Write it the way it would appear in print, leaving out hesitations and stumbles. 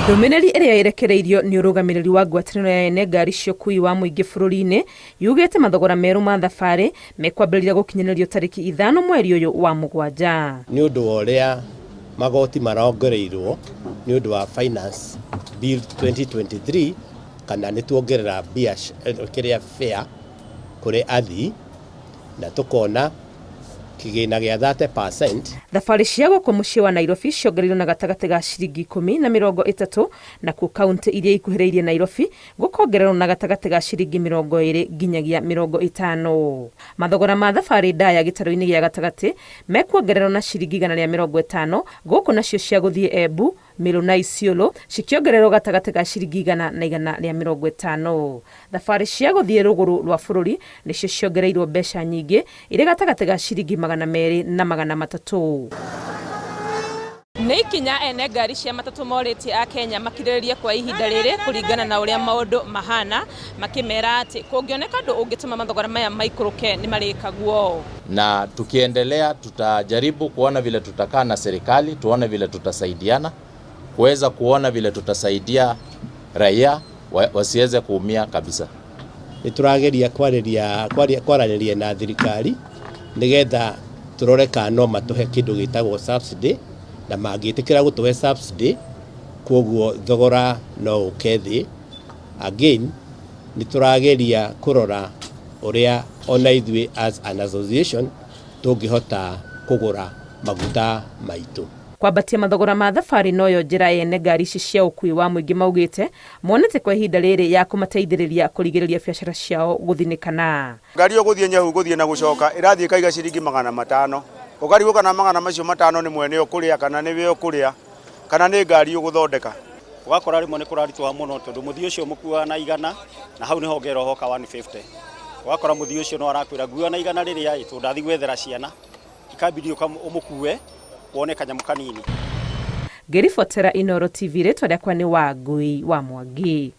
Ndumiriri iria irekereirio ni urugamiriri wa ngwataniro ya ene ngari cia ukui wa muingi bururi-ini yugite mathogora meru ma thabari mekwambiriria gukinyanirio tariki 5 mweri uyu wa mugwanja. Ni undu wa uria magoti marongereirwo ni undu wa finance bill 2023 kana ni tuongerera kiria fare kuri athii na tukona kigina gia 30%. Thabari cia guku mucii wa Nairobi ciongereirwo na gatagati ga ciringi 10 na 30 na ku kaunti iria ikuhiriirie Nairobi gukongererwo na gatagati ga ciringi 20 nginyagia 50. Mathogora ma thabari ndaya gitaro-ini gia gatagati mekuongererwo na ciringi 150 guku nacio cia guthie Embu, Meru na Isiolo cikiongererwo gatagati ga ciringi 100 na 150. Thabari cia guthie ruguru rwa bururi nicio ciongereirwo mbeca nyingi ire gatagati ga ciringi 200 na 300. Nĩ ikinya ene ngari cia matatu morĩtie a Kenya makirĩrĩrie kwa ihinda rĩrĩ kũringana na ũrĩa maũndũ mahana, makimera ati kũngĩoneka ndũ ũngĩtũma mathogora maya maikũrũke nĩ marĩkagwo. Na tukiendelea tutajaribu kuona vile tutakaa na serikali, tuone vile tutasaidiana, kuweza kuona vile tutasaidia raia wasiweze kuumia kabisa. Niturageria kwaranĩria na thirikari nigetha turore kana no matuhe kindu gitagwo subsidy na mangĩtĩkĩra gũtuhe subsidy koguo thogora no ukethi. Again niturageria kurora uria ona ithuĩ as an association tungĩhota kugura maguta maitu. Kwambatia mathogora ma thabari noyo njira ene ngari ici cia ukui wa muingi maugite monete kwa ihinda riri ya kumateithĩrĩria kurigĩrĩria biacara ciao guthinikana. Ngari uguthie nyahu guthie na gucoka irathie kaiga ciringi 500 ukariuka na 500 macio 5 ni mwene ukuria kana ni we ukuria kana ni ngari uguthondeka ugakora rimwe ni kuraritwa muno tondu muthii ucio mukua na 100 na hau ni hongera hoka 150 ugakora muthii ucio no arakwira ngua na 100 riria itu ndathi gwethera ciana ikabidi umukue wone kanyamu kanini. Ngĩribotera Inooro TV rĩtwa rĩakwa nĩ Wangui wa Mwangi.